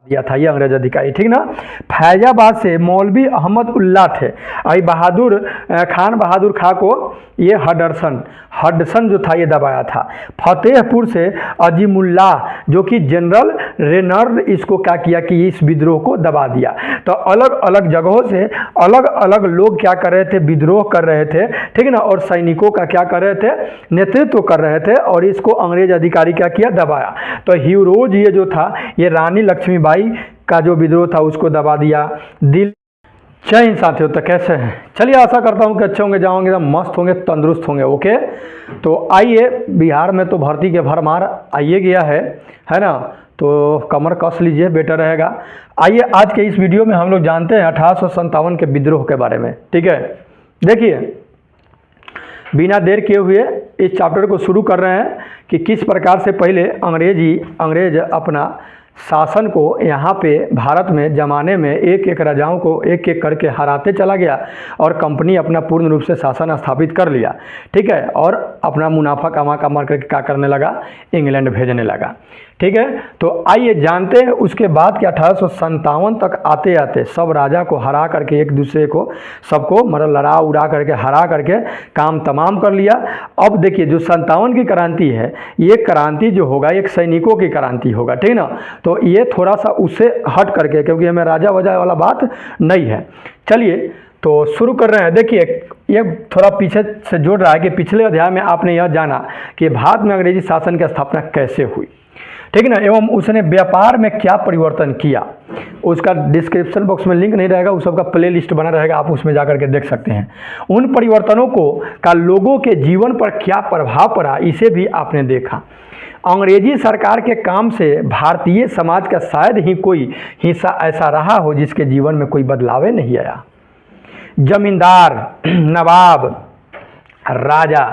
दिया था ये अंग्रेज अधिकारी, ठीक ना। फैजाबाद से मौलवी अहमद उल्ला थे, आई बहादुर खान बहादुर खां को ये हडसन जो था ये दबाया था। फतेहपुर से अजीमुल्लाह जो कि जनरल रेनर इसको क्या किया कि इस विद्रोह को दबा दिया। तो अलग अलग जगहों से अलग अलग लोग क्या कर रहे थे, विद्रोह कर रहे थे, ठीक है ना, और सैनिकों का क्या कर रहे थे, नेतृत्व कर रहे थे, और इसको अंग्रेज अधिकारी क्या किया, दबाया। तो हीरोज ये जो था ये रानी लक्ष्मीबाई का जो विद्रोह था उसको दबा दिया। दिल जय हिंद साथियों, तो कैसे हैं? चलिए आशा करता हूँ कि अच्छे होंगे, जाओगे एकदम मस्त होंगे, तंदुरुस्त होंगे। ओके, तो आइए, बिहार में तो भर्ती के भरमार आइए गया है ना, तो कमर कस लीजिए, बेटर रहेगा। आइए आज के इस वीडियो में हम लोग जानते हैं 1857 के विद्रोह के बारे में, ठीक है। देखिए, बिना देर किए हुए इस चैप्टर को शुरू कर रहे हैं कि किस प्रकार से पहले अंग्रेज अपना शासन को यहाँ पे भारत में ज़माने में एक एक राजाओं को एक एक करके हराते चला गया, और कंपनी अपना पूर्ण रूप से शासन स्थापित कर लिया, ठीक है, और अपना मुनाफा कमा करके क्या करने लगा, इंग्लैंड भेजने लगा, ठीक है। तो आइए जानते हैं उसके बाद कि 1857 तक आते आते सब राजा को हरा करके, एक दूसरे को सबको मतलब लड़ा उड़ा करके हरा करके काम तमाम कर लिया। अब देखिए, जो 57 की क्रांति है, ये क्रांति जो होगा एक सैनिकों की क्रांति होगा, ठीक ना। तो ये थोड़ा सा उससे हट करके, क्योंकि हमें राजा वजा वाला बात नहीं है। चलिए तो शुरू कर रहे हैं। देखिए, ये थोड़ा पीछे से जोड़ रहा है कि पिछले अध्याय में आपने यह जाना कि भारत में अंग्रेजी शासन की स्थापना कैसे हुई, ठीक है ना, एवं उसने व्यापार में क्या परिवर्तन किया। उसका डिस्क्रिप्शन बॉक्स में लिंक नहीं रहेगा, उस सबका प्ले लिस्ट बना रहेगा, आप उसमें जाकर के देख सकते हैं। उन परिवर्तनों का लोगों के जीवन पर क्या प्रभाव पड़ा, इसे भी आपने देखा। अंग्रेजी सरकार के काम से भारतीय समाज का शायद ही कोई हिस्सा ऐसा रहा हो जिसके जीवन में कोई बदलाव नहीं आया। जमींदार, नवाब, राजा,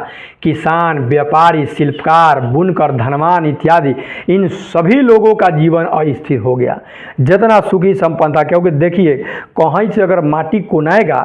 किसान, व्यापारी, शिल्पकार, बुनकर, धनवान इत्यादि, इन सभी लोगों का जीवन अस्थिर हो गया। जितना सुखी संपन्न था, क्योंकि देखिए, कहीं से अगर माटी कोनाएगा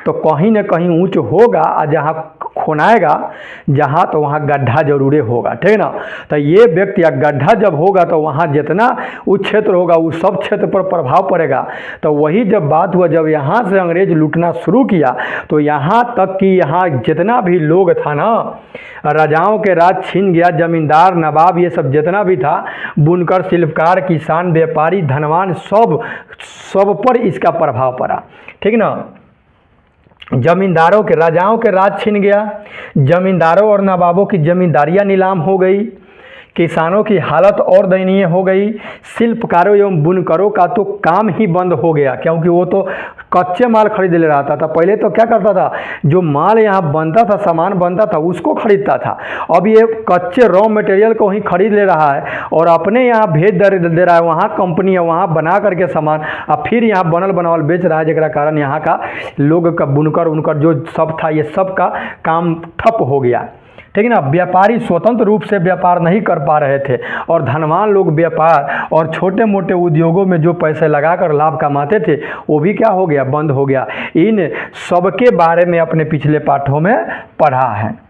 तो कहीं न कहीं ऊंच होगा, और जहाँ खोनाएगा जहाँ तो वहाँ गड्ढा जरूर होगा, ठीक है ना। तो ये व्यक्ति या गड्ढा जब होगा तो वहाँ जितना उस क्षेत्र होगा उस सब क्षेत्र पर प्रभाव पड़ेगा। तो वही जब बात हुआ, जब यहाँ से अंग्रेज लूटना शुरू किया तो यहाँ तक कि यहाँ जितना भी लोग था ना, राजाओं के राज छीन गया। जमींदार, नवाब, ये सब जितना भी था, बुनकर, शिल्पकार, किसान, व्यापारी, धनवान, सब पर इसका प्रभाव पड़ा, ठीक ना। जमींदारों के, राजाओं के राज छीन गया, जमींदारों और नवाबों की जमींदारियां नीलाम हो गई, किसानों की हालत और दयनीय हो गई, शिल्पकारों एवं बुनकरों का तो काम ही बंद हो गया, क्योंकि वो तो कच्चे माल खरीद ले रहा था। पहले तो क्या करता था, जो माल यहाँ बनता था, सामान बनता था, उसको खरीदता था। अब ये कच्चे रॉ मटेरियल को ही खरीद ले रहा है और अपने यहाँ भेज दे रहा है, वहाँ कंपनी है, वहाँ बना करके सामान, अब फिर यहाँ बनल बनावल बेच रहा है, जिसका कारण यहाँ का लोग का बुनकर उनकर जो सब था, ये सब का काम ठप हो गया, ठीक है ना। व्यापारी स्वतंत्र रूप से व्यापार नहीं कर पा रहे थे, और धनवान लोग व्यापार और छोटे मोटे उद्योगों में जो पैसे लगाकर लाभ कमाते थे वो भी क्या हो गया, बंद हो गया। इन सबके बारे में अपने पिछले पाठों में पढ़ा है।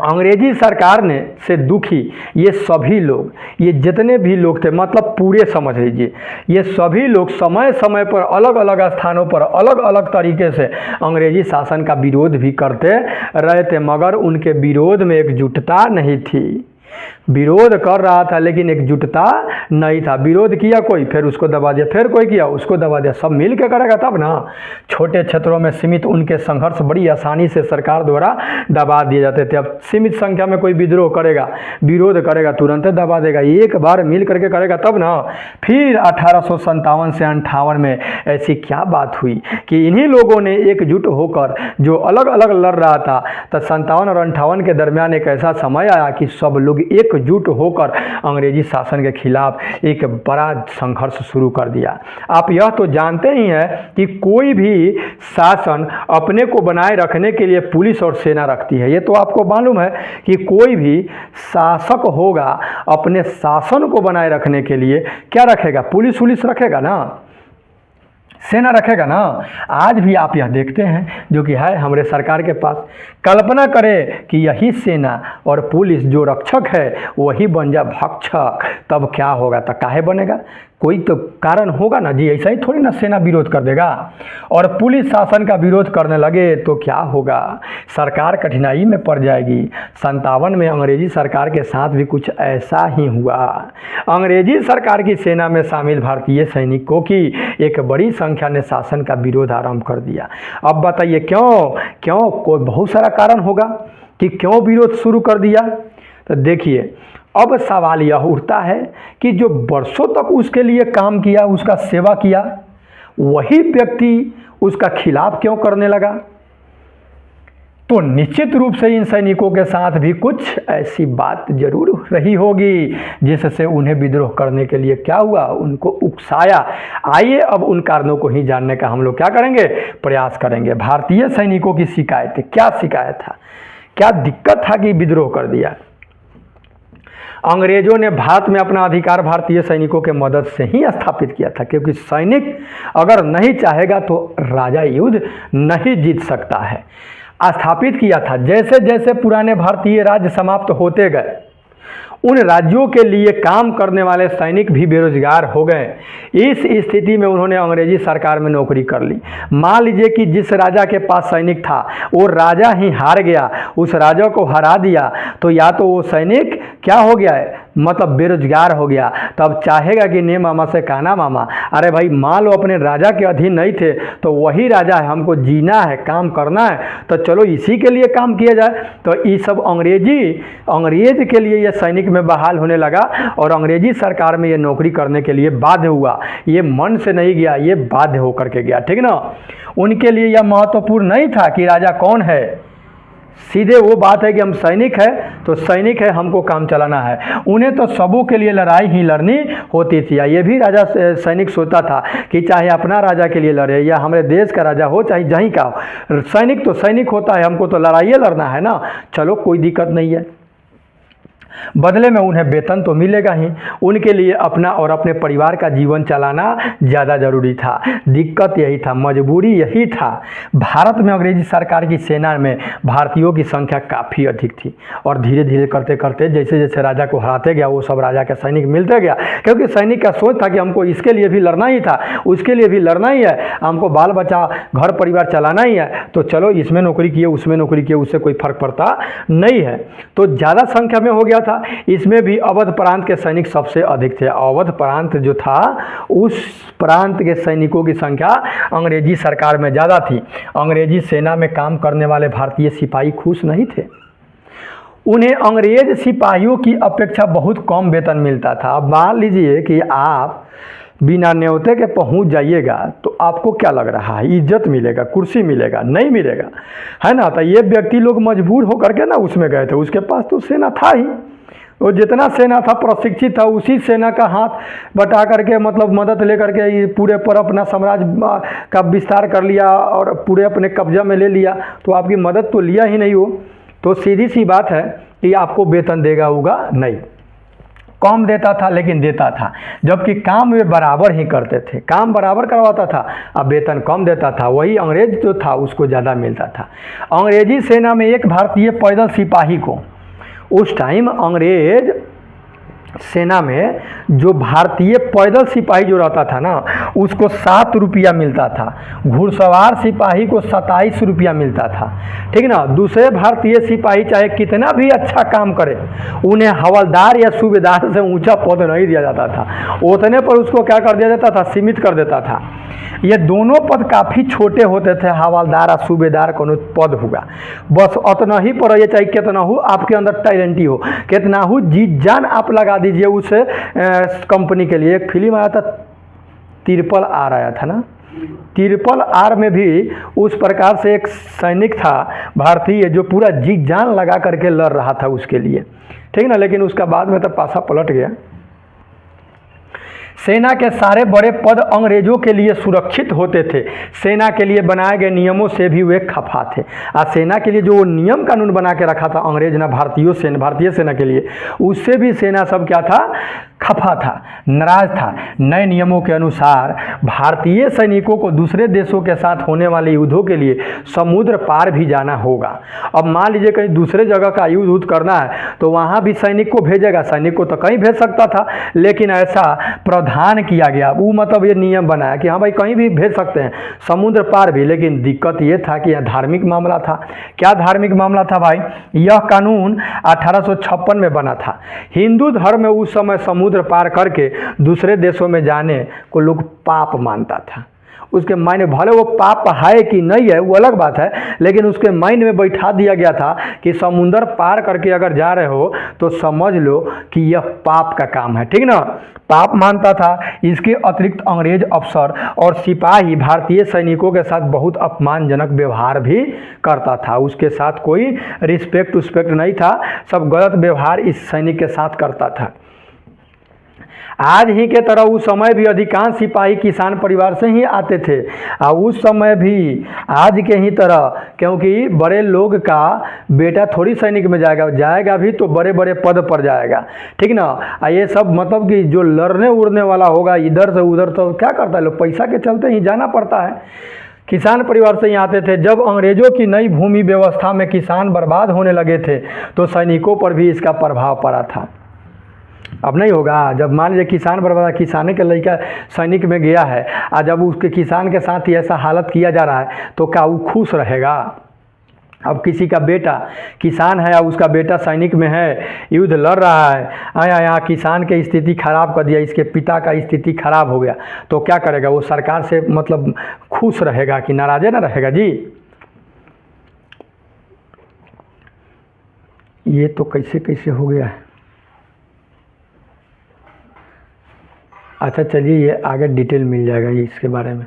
अंग्रेजी सरकार ने से दुखी ये सभी लोग, ये जितने भी लोग थे, मतलब पूरे समझ लीजिए, ये सभी लोग समय समय पर अलग अलग स्थानों पर अलग अलग तरीके से अंग्रेजी शासन का विरोध भी करते रहे थे, मगर उनके विरोध में एकजुटता नहीं थी। विरोध कर रहा था लेकिन एकजुटता नहीं था। विरोध किया कोई, फिर उसको दबा दिया, फिर कोई किया, उसको दबा दिया। सब मिल के करेगा तब ना। छोटे क्षेत्रों में सीमित उनके संघर्ष बड़ी आसानी से सरकार द्वारा दबा दिए जाते थे। अब सीमित संख्या में कोई विद्रोह करेगा, विरोध करेगा, तुरंत दबा देगा। एक बार मिल करके करेगा तब ना। फिर 1857 से 58 में ऐसी क्या बात हुई कि इन्हीं लोगों ने एकजुट होकर, जो अलग अलग लड़ रहा था, तो 57 और 58 के दरमियान एक ऐसा समय आया कि सब लोग एकजुट होकर अंग्रेजी शासन के खिलाफ एक बड़ा संघर्ष शुरू कर दिया। आप यह तो जानते ही हैं कि कोई भी शासन अपने को बनाए रखने के लिए पुलिस और सेना रखती है। ये तो आपको मालूम है कि कोई भी शासक होगा अपने शासन को बनाए रखने के लिए क्या रखेगा, पुलिस वुलिस रखेगा ना, सेना रखेगा ना। आज भी आप यह देखते हैं जो कि है हमारे सरकार के पास। कल्पना करें कि यही सेना और पुलिस जो रक्षक है वही बन जाए भक्षक, तब क्या होगा? तो काहे बनेगा? कोई तो कारण होगा ना जी, ऐसा ही थोड़ी ना सेना विरोध कर देगा। और पुलिस शासन का विरोध करने लगे तो क्या होगा, सरकार कठिनाई में पड़ जाएगी। 57 में अंग्रेजी सरकार के साथ भी कुछ ऐसा ही हुआ। अंग्रेजी सरकार की सेना में शामिल भारतीय सैनिकों की एक बड़ी संख्या ने शासन का विरोध आरंभ कर दिया। अब बताइए क्यों कोई बहुत सारा कारण होगा कि क्यों विरोध शुरू कर दिया। तो देखिए, अब सवाल यह उठता है कि जो वर्षों तक उसके लिए काम किया, उसका सेवा किया, वही व्यक्ति उसका खिलाफ क्यों करने लगा। तो निश्चित रूप से इन सैनिकों के साथ भी कुछ ऐसी बात जरूर रही होगी जिससे उन्हें विद्रोह करने के लिए क्या हुआ, उनको उकसाया। आइए अब उन कारणों को ही जानने का हम लोग क्या करेंगे, प्रयास करेंगे। भारतीय सैनिकों की शिकायत, क्या शिकायत था, क्या दिक्कत था कि विद्रोह कर दिया। अंग्रेजों ने भारत में अपना अधिकार भारतीय सैनिकों के मदद से ही स्थापित किया था, क्योंकि सैनिक अगर नहीं चाहेगा तो राजा युद्ध नहीं जीत सकता है। स्थापित किया था। जैसे जैसे पुराने भारतीय राज्य समाप्त होते गए, उन राज्यों के लिए काम करने वाले सैनिक भी बेरोजगार हो गए। इस स्थिति में उन्होंने अंग्रेजी सरकार में नौकरी कर ली। मान लीजिए कि जिस राजा के पास सैनिक था वो राजा ही हार गया, उस राजा को हरा दिया, तो या तो वो सैनिक क्या हो गया है, मतलब बेरोजगार हो गया। तब चाहेगा कि ने मामा से कहना मामा, अरे भाई मान लो अपने राजा के अधीन नहीं थे तो वही राजा है, हमको जीना है, काम करना है, तो चलो इसी के लिए काम किया जाए। तो ये सब अंग्रेज के लिए ये सैनिक में बहाल होने लगा और अंग्रेजी सरकार में ये नौकरी करने के लिए बाध्य हुआ। ये मन से नहीं गया, ये बाध्य होकर के गया, ठीक ना। उनके लिए यह महत्वपूर्ण नहीं था कि राजा कौन है, सीधे वो बात है कि हम सैनिक है तो सैनिक है, हमको काम चलाना है। उन्हें तो सबों के लिए लड़ाई ही लड़नी होती थी। ये भी राजा सैनिक सोचता था कि चाहे अपना राजा के लिए लड़े या हमारे देश का राजा हो, चाहे जहीं का हो, सैनिक तो सैनिक होता है, हमको तो लड़ाई लड़ना है ना। चलो कोई दिक्कत नहीं है, बदले में उन्हें वेतन तो मिलेगा ही। उनके लिए अपना और अपने परिवार का जीवन चलाना ज़्यादा जरूरी था। दिक्कत यही था, मजबूरी यही था। भारत में अंग्रेजी सरकार की सेना में भारतीयों की संख्या काफ़ी अधिक थी और धीरे धीरे करते करते जैसे जैसे राजा को हराते गया वो सब राजा के सैनिक मिलते गया, क्योंकि सैनिक का सोच था कि हमको इसके लिए भी लड़ना ही था, उसके लिए भी लड़ना ही है, हमको बाल बच्चा घर परिवार चलाना ही है, तो चलो इसमें नौकरी किए उसमें नौकरी किए, उससे कोई फर्क पड़ता नहीं है। तो ज़्यादा संख्या में हो गया था। इसमें भी अवध प्रांत के सैनिक सबसे अधिक थे। अवध प्रांत जो था उस प्रांत के सैनिकों की संख्या अंग्रेजी सरकार में ज़्यादा थी। अंग्रेजी सेना में काम करने वाले भारतीय सिपाही खुश नहीं थे। उन्हें अंग्रेज सिपाहियों की अपेक्षा बहुत कम वेतन मिलता था। अब मान लीजिए कि आप बिना न्योते के पहुंच जाइएगा तो आपको क्या लग रहा है, इज्जत मिलेगा, कुर्सी मिलेगा? नहीं मिलेगा, है ना। तो ये व्यक्ति लोग मजबूर होकर के ना उसमें गए थे। उसके पास तो सेना था ही, वो जितना सेना था प्रशिक्षित था, उसी सेना का हाथ बटा करके मतलब मदद लेकर के ये पूरे पर अपना साम्राज्य का विस्तार कर लिया और पूरे अपने कब्जा में ले लिया। तो आपकी मदद तो लिया ही नहीं हो, तो सीधी सी बात है कि आपको वेतन देगा होगा नहीं। कम देता था लेकिन देता था, जबकि काम वे बराबर ही करते थे, काम बराबर करवाता था, अब वेतन कम देता था। वही अंग्रेज जो था उसको ज़्यादा मिलता था। अंग्रेजी सेना में एक भारतीय पैदल सिपाही को, उस टाइम अंग्रेज सेना में जो भारतीय पैदल सिपाही जो रहता था ना उसको 7 रुपया मिलता था, घुड़सवार सिपाही को 27 रुपया मिलता था, ठीक ना। दूसरे भारतीय सिपाही चाहे कितना भी अच्छा काम करे, उन्हें हवलदार या सूबेदार से ऊंचा पद नहीं दिया जाता था। उतने पर उसको क्या कर दिया जाता था, सीमित कर देता था। ये दोनों पद काफ़ी छोटे होते थे, हवलदार और सूबेदार कोनो पद हुआ, बस उतना ही पर ये चाहे कितना हो आपके अंदर टैलेंटी हो, कितना हो जी जान आप लगा दीजिए उस कंपनी के लिए। एक फिल्म आया था ट्रिपल आर आया था ना, ट्रिपल आर में भी उस प्रकार से एक सैनिक था भारतीय जो पूरा जी जान लगा करके लड़ रहा था उसके लिए, ठीक ना। लेकिन उसका बाद में तो पासा पलट गया। सेना के सारे बड़े पद अंग्रेजों के लिए सुरक्षित होते थे। सेना के लिए बनाए गए नियमों से भी वे खफा थे। आज सेना के लिए जो नियम कानून बना के रखा था अंग्रेज ना भारतीय सेना के लिए, उससे भी सेना सब क्या था, खफा था, नाराज था। नए नियमों के अनुसार भारतीय सैनिकों को दूसरे देशों के साथ होने वाले युद्धों के लिए समुद्र पार भी जाना होगा। अब मान लीजिए कहीं दूसरे जगह का युद्ध करना है तो वहाँ भी सैनिक को भेजेगा। सैनिक को तो कहीं भेज सकता था, लेकिन ऐसा प्रावधान किया गया। वो मतलब ये नियम बनाया कि हाँ भाई कहीं भी भेज सकते हैं, समुद्र पार भी। लेकिन दिक्कत ये था कि यह धार्मिक मामला था। क्या धार्मिक मामला था भाई? यह कानून 1856 में बना था। हिंदू धर्म में उस समय समुद्र पार करके दूसरे देशों में जाने को लोग पाप मानता था। उसके मायने भले वो पाप है कि नहीं है वो अलग बात है, लेकिन उसके माइंड में बैठा दिया गया था कि समुंदर पार करके अगर जा रहे हो तो समझ लो कि यह पाप का काम है, ठीक ना। पाप मानता था। इसके अतिरिक्त अंग्रेज अफसर और सिपाही भारतीय सैनिकों के साथ बहुत अपमानजनक व्यवहार भी करता था। उसके साथ कोई रिस्पेक्ट नहीं था, सब गलत व्यवहार इस सैनिक के साथ करता था। आज ही के तरह उस समय भी अधिकांश सिपाही किसान परिवार से ही आते थे। और उस समय भी आज के ही तरह, क्योंकि बड़े लोग का बेटा थोड़ी सैनिक में जाएगा भी तो बड़े बड़े पद पर जाएगा, ठीक ना। ये सब मतलब कि जो लड़ने उड़ने वाला होगा इधर से उधर, तो क्या करता है लोग, पैसा के चलते ही जाना पड़ता है। किसान परिवार से ही आते थे। जब अंग्रेजों की नई भूमि व्यवस्था में किसान बर्बाद होने लगे थे तो सैनिकों पर भी इसका प्रभाव पड़ा था। अब नहीं होगा। जब मान लीजिए किसान बर्बाद, किसाने के लड़का सैनिक में गया है और जब उसके किसान के साथ ही ऐसा हालत किया जा रहा है तो क्या वो खुश रहेगा? अब किसी का बेटा किसान है और उसका बेटा सैनिक में है, युद्ध लड़ रहा है, यहाँ किसान की स्थिति खराब कर दिया, इसके पिता का स्थिति खराब हो गया, तो क्या करेगा वो? सरकार से मतलब खुश रहेगा कि नाराज़े ना रहेगा जी? ये तो कैसे कैसे हो गया है। अच्छा चलिए, ये आगे डिटेल मिल जाएगा ये इसके बारे में।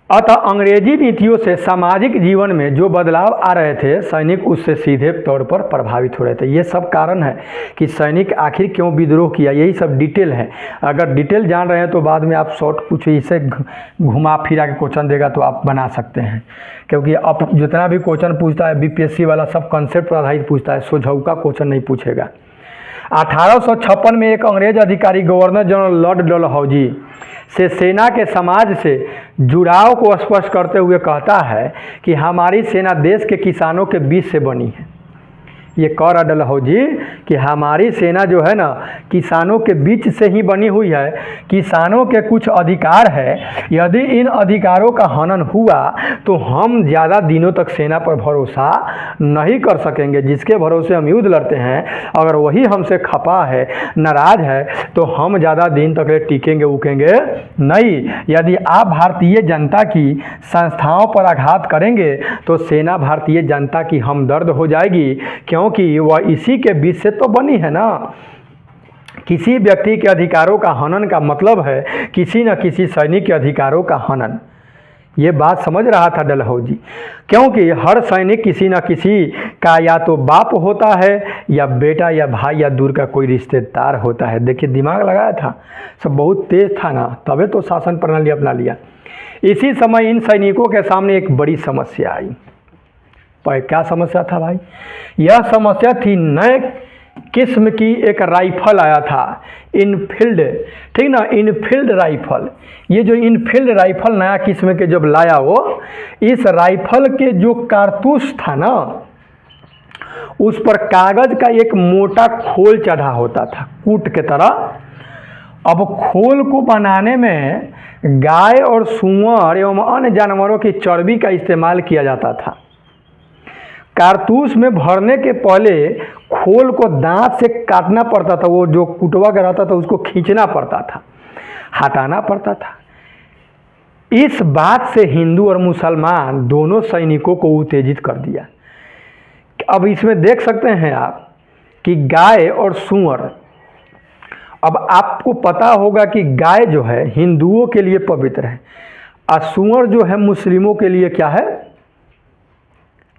अतः अंग्रेजी नीतियों से सामाजिक जीवन में जो बदलाव आ रहे थे, सैनिक उससे सीधे तौर पर प्रभावित हो रहे थे। ये सब कारण है कि सैनिक आखिर क्यों विद्रोह किया, यही सब डिटेल है। अगर डिटेल जान रहे हैं तो बाद में आप शॉर्ट कुछ इसे घुमा फिरा के क्वेश्चन देगा तो आप बना सकते हैं, क्योंकि अब जितना भी क्वेश्चन पूछता है बीपीएससी वाला सब कंसेप्ट पर आधारित पूछता है, सोझौका क्वेश्चन नहीं पूछेगा। 1856 में एक अंग्रेज अधिकारी गवर्नर जनरल लॉर्ड डलहौजी से सेना के समाज से जुड़ाव को स्पष्ट करते हुए कहता है कि हमारी सेना देश के किसानों के बीच से बनी है। ये कह रहा डलहौजी कि हमारी सेना जो है ना किसानों के बीच से ही बनी हुई है। किसानों के कुछ अधिकार है, यदि इन अधिकारों का हनन हुआ तो हम ज़्यादा दिनों तक सेना पर भरोसा नहीं कर सकेंगे। जिसके भरोसे हम युद्ध लड़ते हैं, अगर वही हमसे खपा है, नाराज है, तो हम ज़्यादा दिन तक टिकेंगे उकेंगे नहीं। यदि आप भारतीय जनता की संस्थाओं पर आघात करेंगे तो सेना भारतीय जनता की हमदर्द हो जाएगी, क्योंकि वह इसी के बीच से तो बनी है ना। किसी व्यक्ति के अधिकारों का हनन का मतलब है किसी न किसी सैनिक के अधिकारों का हनन। ये बात समझ रहा था डलहौजी, क्योंकि हर सैनिक किसी न किसी का या तो बाप होता है या बेटा या भाई या दूर का कोई रिश्तेदार होता है। देखिए दिमाग लगाया था, सब बहुत तेज था ना, तभी तो शासन प्रणाली अपना लिया। इसी समय इन सैनिकों के सामने एक बड़ी समस्या आई। पर क्या समस्या था भाई? यह समस्या थी नए किस्म की एक राइफल आया था, इनफील्ड, ठीक ना, इनफील्ड राइफल। ये जो इनफील्ड राइफल नया किस्म के जब लाया वो, इस राइफल के जो कारतूस था ना, उस पर कागज का एक मोटा खोल चढ़ा होता था, कूट के तरह। अब खोल को बनाने में गाय और सूअर एवं अन्य जानवरों की चर्बी का इस्तेमाल किया जाता था। कारतूस में भरने के पहले खोल को दांत से काटना पड़ता था, वो जो कुटवा का रहता था उसको खींचना पड़ता था, हटाना पड़ता था। इस बात से हिंदू और मुसलमान दोनों सैनिकों को उत्तेजित कर दिया। अब इसमें देख सकते हैं आप कि गाय और सूअर, अब आपको पता होगा कि गाय जो है हिंदुओं के लिए पवित्र है और सूअर जो है मुस्लिमों के लिए क्या है?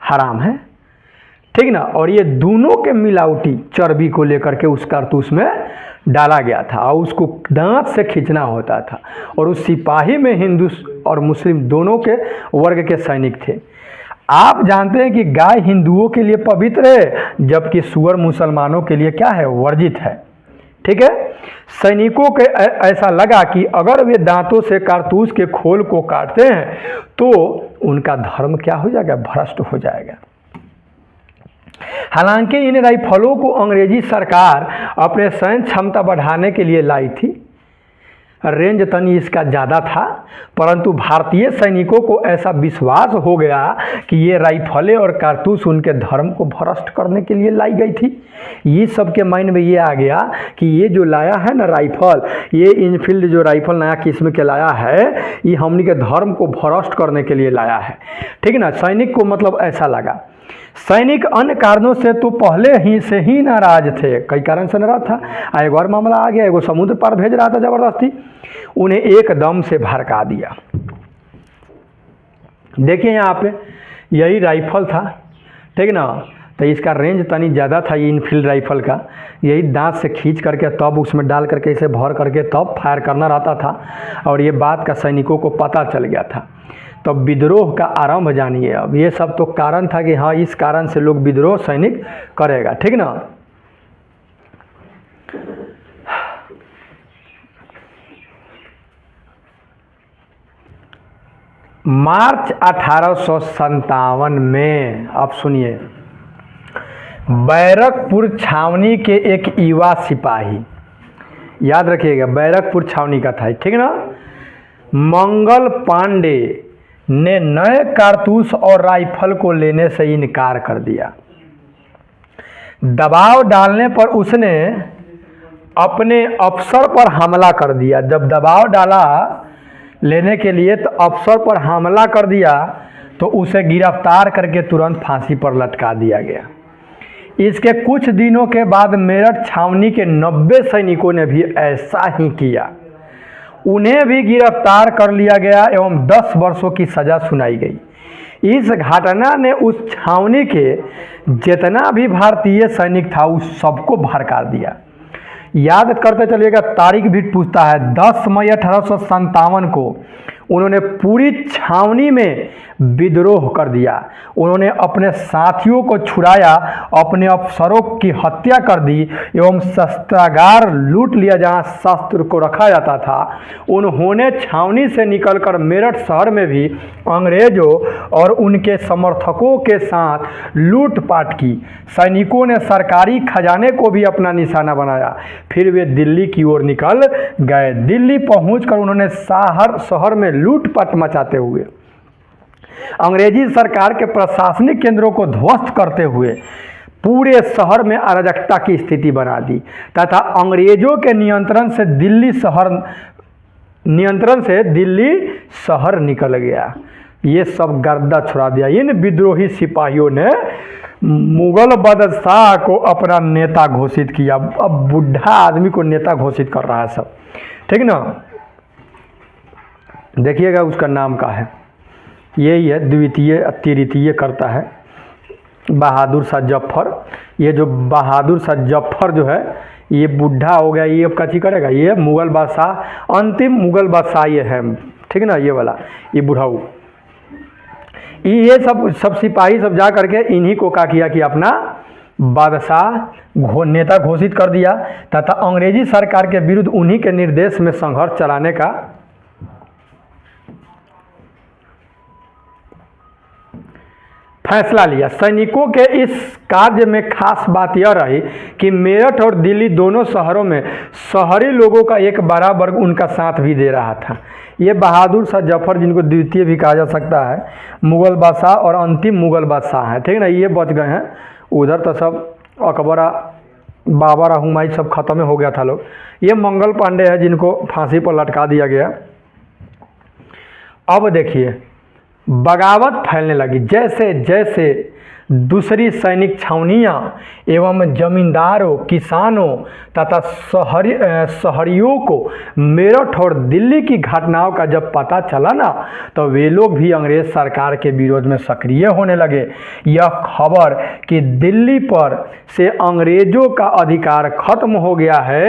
हराम है, ठीक ना। और ये दोनों के मिलावटी चर्बी को लेकर के उस कारतूस में डाला गया था और उसको दांत से खींचना होता था। और उस सिपाही में हिंदू और मुस्लिम दोनों के वर्ग के सैनिक थे। आप जानते हैं कि गाय हिंदुओं के लिए पवित्र है, जबकि सूअर मुसलमानों के लिए क्या है? वर्जित है, ठीक है। सैनिकों के ऐसा लगा कि अगर वे दांतों से कारतूस के खोल को काटते हैं तो उनका धर्म क्या हो जाएगा, भ्रष्ट हो जाएगा। हालांकि इन राइफलों को अंग्रेजी सरकार अपने सैन्य क्षमता बढ़ाने के लिए लाई थी, रेंज तनी इसका ज़्यादा था, परंतु भारतीय सैनिकों को ऐसा विश्वास हो गया कि ये राइफलें और कारतूस उनके धर्म को भ्रष्ट करने के लिए लाई गई थी। ये सबके माइंड में ये आ गया कि ये जो लाया है ना राइफल, ये इनफील्ड जो राइफल नया किस्म के लाया है, ये हमनी के धर्म को भ्रष्ट करने के लिए लाया है, ठीक है ना। सैनिक को मतलब ऐसा लगा। सैनिक अन्य कारणों से तो पहले ही से ही नाराज थे, कई कारण से नाराज था। एक बार मामला आ गया, एगो समुद्र पार भेज रहा था जबरदस्ती, उन्हें एकदम से भड़का दिया। देखिए यहाँ पे यही राइफल था, ठीक ना, तो इसका रेंज तनी ज़्यादा था ये इनफील्ड राइफल का। यही दांत से खींच करके तब उसमें डाल करके इसे भर करके तब फायर करना रहता था, और ये बात का सैनिकों को पता चल गया था। तो विद्रोह का आरंभ जानिए। अब ये सब तो कारण था कि हाँ इस कारण से लोग विद्रोह सैनिक करेगा, ठीक ना। मार्च 1857 में, अब सुनिए, बैरकपुर छावनी के एक युवा सिपाही, याद रखिएगा बैरकपुर छावनी का था, ठीक ना, मंगल पांडे ने नए कारतूस और राइफल को लेने से इनकार कर दिया। दबाव डालने पर उसने अपने अफसर पर हमला कर दिया। जब दबाव डाला लेने के लिए तो अफसर पर हमला कर दिया, तो उसे गिरफ्तार करके तुरंत फांसी पर लटका दिया गया। इसके कुछ दिनों के बाद मेरठ छावनी के 90 सैनिकों ने भी ऐसा ही किया। उन्हें भी गिरफ्तार कर लिया गया एवं 10 वर्षों की सज़ा सुनाई गई। इस घटना ने उस छावनी के जितना भी भारतीय सैनिक था उस सबको भड़का दिया। याद करते चलिएगा, तारीख भी पूछता है। 10 मई 1857 को उन्होंने पूरी छावनी में विद्रोह कर दिया। उन्होंने अपने साथियों को छुड़ाया, अपने अफसरों की हत्या कर दी एवं शस्त्रागार लूट लिया जहां शस्त्र को रखा जाता था। उन्होंने छावनी से निकलकर मेरठ शहर में भी अंग्रेजों और उनके समर्थकों के साथ लूटपाट की। सैनिकों ने सरकारी खजाने को भी अपना निशाना बनाया। फिर वे दिल्ली की ओर निकल गए। दिल्ली पहुंचकर उन्होंने शहर में लूटपाट मचाते हुए अंग्रेजी सरकार के प्रशासनिक केंद्रों को ध्वस्त करते हुए पूरे शहर में अराजकता की स्थिति बना दी तथा अंग्रेजों के नियंत्रण से दिल्ली शहर निकल गया। ये सब गर्दा छुड़ा दिया। इन विद्रोही सिपाहियों ने मुगल बादशाह को अपना नेता घोषित किया। अब बुढ़ा आदमी को नेता घोषित कर रहा है सब, ठीक ना। देखिएगा उसका नाम का है, यही है, द्वितीय तृतीय करता है बहादुर शाह जफर। ये जो बहादुर शाह जफर जो है ये बुढ़ा हो गया, ये अब कथी करेगा, ये मुगल बादशाह, अंतिम मुगल बादशाह ये है, ठीक ना, ये वाला, ये बुढ़ाऊ। ये सब सिपाही सब जा करके इन्हीं को क्या किया कि अपना बादशाह नेता घोषित कर दिया तथा अंग्रेजी सरकार के विरुद्ध उन्हीं के निर्देश में संघर्ष चलाने का फैसला लिया। सैनिकों के इस कार्य में खास बात यह रही कि मेरठ और दिल्ली दोनों शहरों में शहरी लोगों का एक बड़ा वर्ग उनका साथ भी दे रहा था। ये बहादुर शाह जफर, जिनको द्वितीय भी कहा जा सकता है, मुगल बादशाह और अंतिम मुगल बादशाह हैं, ठीक ना, ये बच गए हैं। उधर तो सब अकबर, बाबर, हुमायूं सब खत्म हो गया था लोग। ये मंगल पांडे है जिनको फांसी पर लटका दिया गया। अब देखिए बगावत फैलने लगी। जैसे जैसे दूसरी सैनिक छावनियाँ एवं जमींदारों, किसानों तथा शहरियों को मेरठ और दिल्ली की घटनाओं का जब पता चला ना, तो वे लोग भी अंग्रेज सरकार के विरोध में सक्रिय होने लगे। यह खबर कि दिल्ली पर से अंग्रेजों का अधिकार खत्म हो गया है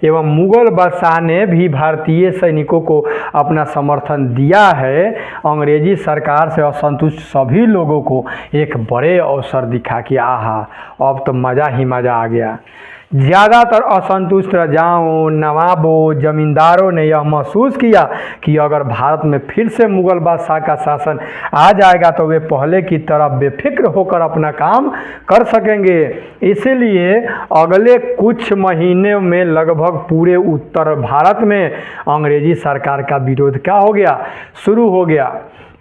एवं मुगल बादशाह ने भी भारतीय सैनिकों को अपना समर्थन दिया है, अंग्रेजी सरकार से असंतुष्ट सभी लोगों को एक बड़े अवसर दिखा कि आहा अब तो मज़ा ही मज़ा आ गया। ज़्यादातर असंतुष्ट राजाओं, नवाबों, जमींदारों ने यह महसूस किया कि अगर भारत में फिर से मुगल बादशाह का शासन आ जाएगा तो वे पहले की तरह बेफिक्र होकर अपना काम कर सकेंगे। इसलिए अगले कुछ महीने में लगभग पूरे उत्तर भारत में अंग्रेजी सरकार का विरोध क्या हो गया, शुरू हो गया।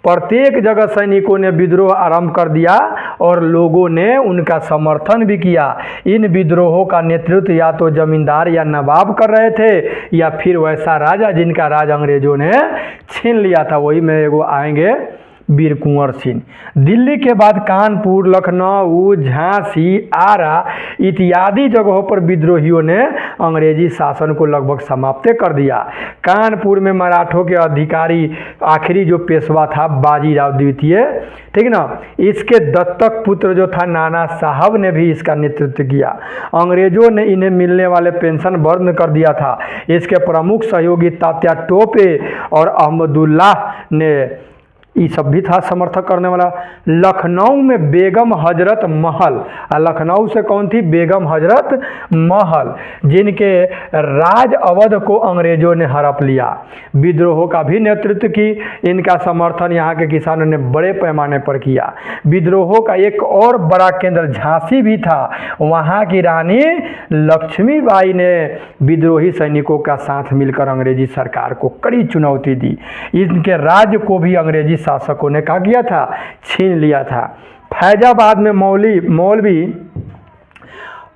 प्रत्येक जगह सैनिकों ने विद्रोह आरंभ कर दिया और लोगों ने उनका समर्थन भी किया। इन विद्रोहों का नेतृत्व या तो जमींदार या नवाब कर रहे थे या फिर वैसा राजा जिनका राज अंग्रेजों ने छीन लिया था। वही में एगो आएंगे वीर कुंवर सिंह। दिल्ली के बाद कानपुर, लखनऊ, झांसी, आरा इत्यादि जगहों पर विद्रोहियों ने अंग्रेजी शासन को लगभग समाप्त कर दिया। कानपुर में मराठों के अधिकारी आखिरी जो पेशवा था बाजीराव द्वितीय, ठीक ना, इसके दत्तक पुत्र जो था नाना साहब ने भी इसका नेतृत्व किया। अंग्रेजों ने इन्हें मिलने वाले पेंशन बंद कर दिया था। इसके प्रमुख सहयोगी तात्या टोपे और अहमदुल्लाह ने ये सब भी था समर्थक करने वाला। लखनऊ में बेगम हजरत महल, लखनऊ से कौन थी, बेगम हजरत महल, जिनके राज अवध को अंग्रेजों ने हड़प लिया। विद्रोहों का भी नेतृत्व की। इनका समर्थन यहाँ के किसानों ने बड़े पैमाने पर किया। विद्रोहों का एक और बड़ा केंद्र झांसी भी था। वहाँ की रानी लक्ष्मीबाई ने विद्रोही सैनिकों का साथ मिलकर अंग्रेजी सरकार को कड़ी चुनौती दी। इनके राज्य को भी अंग्रेजी शासकों ने क्या किया था, छीन लिया था। फैजाबाद में मौलवी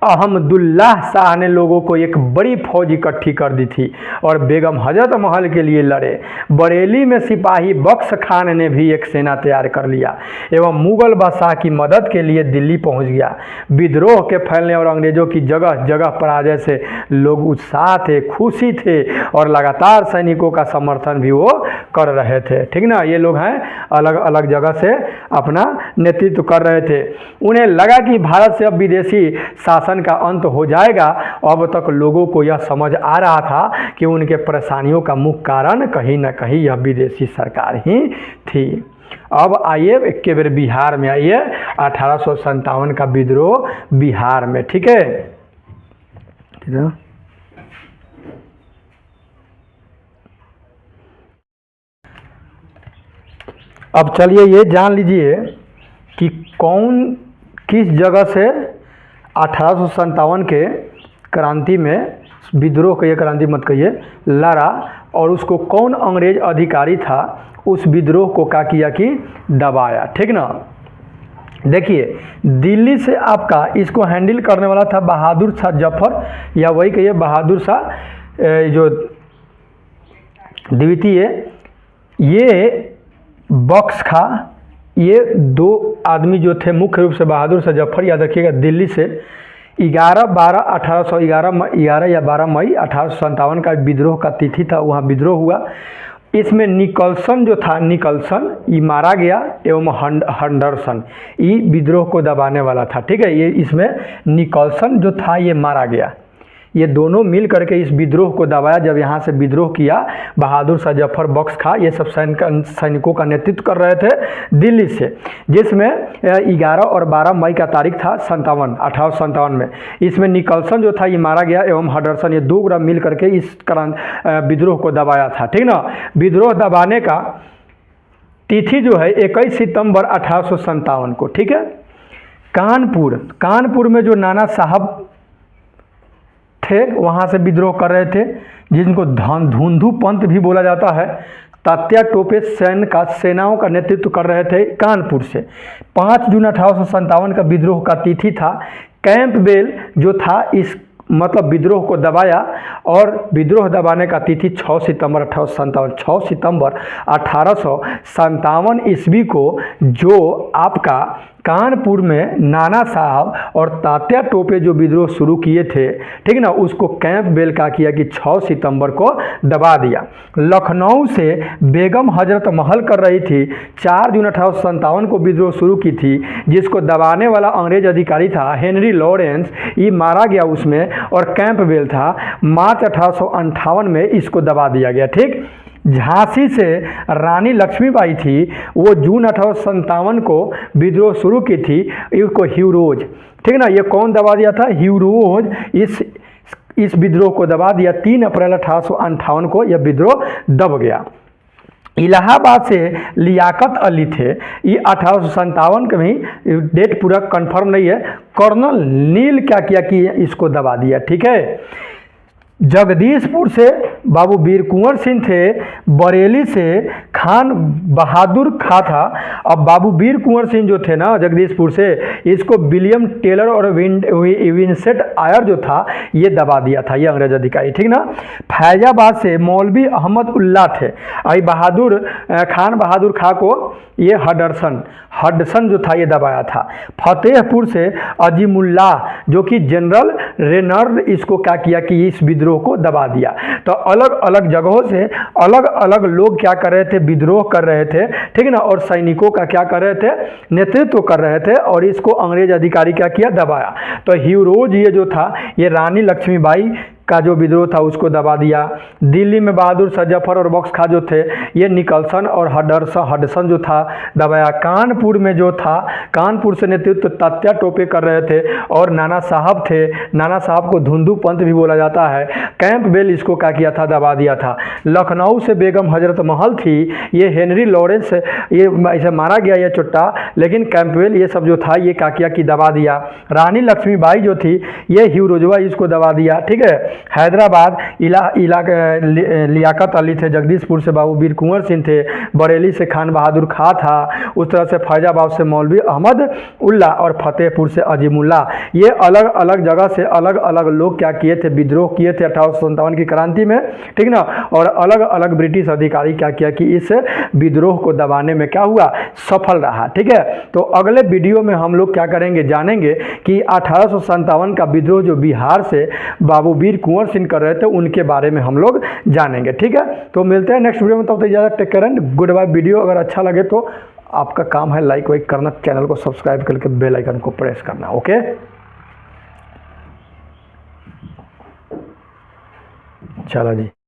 अहमदुल्लाह शाह ने लोगों को एक बड़ी फौज इकट्ठी कर दी थी और बेगम हजरत महल के लिए लड़े। बरेली में सिपाही बख्श खान ने भी एक सेना तैयार कर लिया एवं मुगल बादशाह की मदद के लिए दिल्ली पहुंच गया। विद्रोह के फैलने और अंग्रेजों की जगह जगह पराजय से लोग उत्साह थे, खुशी थे और लगातार सैनिकों का समर्थन भी वो कर रहे थे। ठीक ना, ये लोग हैं अलग अलग जगह से अपना नेतृत्व कर रहे थे। उन्हें लगा कि भारत से अब विदेशी शासन का अंत हो जाएगा। अब तक लोगों को यह समझ आ रहा था कि उनके परेशानियों का मुख्य कारण कहीं न कहीं यह विदेशी सरकार ही थी। अब आइए एक के बेर बिहार में आइए, 1857 का विद्रोह बिहार में। ठीक है, ठीक है। अब चलिए ये जान लीजिए कि कौन किस जगह से 1857 के क्रांति में विद्रोह कहिए, क्रांति मत कहिए, लड़ा और उसको कौन अंग्रेज अधिकारी था उस विद्रोह को क्या किया कि दबाया। ठीक ना, देखिए दिल्ली से आपका इसको हैंडल करने वाला था बहादुर शाह जफर, या वही कहिए बहादुर शाह जो द्वितीय। ये बख्श खां, ये दो आदमी जो थे मुख्य रूप से बहादुर शाह जफर, याद रखिएगा, दिल्ली से 11 या 12 मई 1857 का विद्रोह का तिथि था, वहाँ विद्रोह हुआ। इसमें निकलसन जो था, निकलसन ये मारा गया एवं हंडरसन ये विद्रोह को दबाने वाला था। ठीक है, ये इसमें निकलसन जो था ये मारा गया। ये दोनों मिल करके इस विद्रोह को दबाया। जब यहाँ से विद्रोह किया बहादुर शाह जफर, बख्श खां, ये सब सैनिकों का नेतृत्व कर रहे थे दिल्ली से, जिसमें 11 और 12 मई का तारीख था 1857 में। इसमें निकलसन जो था ये मारा गया एवं हडरसन, ये दो ग्रुप मिल करके इस विद्रोह को दबाया था। ठीक ना, विद्रोह दबाने का तिथि जो है 21 सितंबर 1857 को। ठीक है, कानपुर में जो नाना साहब थे वहाँ से विद्रोह कर रहे थे, जिनको धुंधु पंत भी बोला जाता है। तात्या टोपे सेनाओं का नेतृत्व कर रहे थे कानपुर से। 5 जून 1857 का विद्रोह का तिथि था। कैंपबेल जो था इस मतलब विद्रोह को दबाया और विद्रोह दबाने का तिथि 6 सितंबर 1857 ईस्वी को, जो आपका कानपुर में नाना साहब और तात्या टोपे जो विद्रोह शुरू किए थे, ठीक ना, उसको कैंपबेल का किया कि 6 सितंबर को दबा दिया। लखनऊ से बेगम हजरत महल कर रही थी, 4 जून 1857 को विद्रोह शुरू की थी, जिसको दबाने वाला अंग्रेज अधिकारी था हेनरी लॉरेंस, ये मारा गया उसमें, और कैंपबेल था। मार्च 1858 में इसको दबा दिया गया। ठीक, झांसी से रानी लक्ष्मीबाई थी, वो जून 1857 को विद्रोह शुरू की थी, इसको ह्यूरोज, ठीक है ना, ये कौन दबा दिया था? ह्यूरोज इस विद्रोह को दबा दिया। 3 अप्रैल 1858 को यह विद्रोह दब गया। इलाहाबाद से लियाकत अली थे, ये 1857 के भी, डेट पूरा कंफर्म नहीं है। कर्नल नील क्या किया कि इसको दबा दिया, ठीक है। जगदीशपुर से बाबू वीर कुंवर सिंह थे, बरेली से खान बहादुर खा था। अब बाबू वीर कुंवर सिंह जो थे ना जगदीशपुर से, इसको विलियम टेलर और विंसेंट आयर जो था ये दबा दिया था, ये अंग्रेज अधिकारी, ठीक ना। फैजाबाद से मौलवी अहमद उल्ला थे, आई बहादुर खान बहादुर खा को ये हडसन जो था ये दबाया था। फतेहपुर से अजीमुल्ला जो कि जनरल रेनर, इसको क्या किया कि इस विद्रोह को दबा दिया। तो अलग अलग जगहों से अलग अलग लोग क्या कर रहे थे? विद्रोह कर रहे थे, ठीक है ना, और सैनिकों का क्या कर रहे थे? नेतृत्व कर रहे थे, और इसको अंग्रेज अधिकारी क्या किया? दबाया। तो ह्यूरोज ये जो था ये रानी लक्ष्मीबाई का जो विद्रोह था उसको दबा दिया। दिल्ली में बहादुर शाह जफर और बख्श खां जो थे ये निकलसन और हडसन जो था दबाया। कानपुर में जो था, कानपुर से नेतृत्व तात्या टोपे कर रहे थे और नाना साहब थे, नाना साहब को धुंधु पंत भी बोला जाता है। कैंपबेल इसको क्या किया था? दबा दिया था। लखनऊ से बेगम हजरत महल थी, ये हेनरी लॉरेंस, ये ऐसे मारा गया ये चुट्टा, लेकिन कैंपबेल ये सब जो था ये क्या किया कि दबा दिया। रानी लक्ष्मीबाई जो थी ये ह्यूरोजवा इसको दबा दिया, ठीक है। हैदराबाद लियाकत अली थे, जगदीशपुर से बाबू वीर कुंवर सिंह थे, बरेली से खान बहादुर खा था, उस तरह से फैजाबाद से मौलवी अहमद उल्ला और फतेहपुर से अजीमुल्ला, ये अलग अलग जगह से अलग अलग लोग क्या किए थे? विद्रोह किए थे 1857 की क्रांति में, ठीक ना। और अलग अलग ब्रिटिश अधिकारी क्या किया कि इस विद्रोह को दबाने में क्या हुआ? सफल रहा, ठीक है। तो अगले वीडियो में हम लोग क्या करेंगे? जानेंगे कि 1857 का विद्रोह जो बिहार से बाबू वीर कुंवर सिंह कर रहे थे उनके बारे में हम लोग जानेंगे, ठीक है। तो मिलते हैं नेक्स्ट वीडियो में, तब तक इजाजत, take care and good bye. Video अगर अच्छा लगे तो आपका काम है लाइक वाइक करना, चैनल को सब्सक्राइब करके बेल आइकन को प्रेस करना, ओके। चलो जी।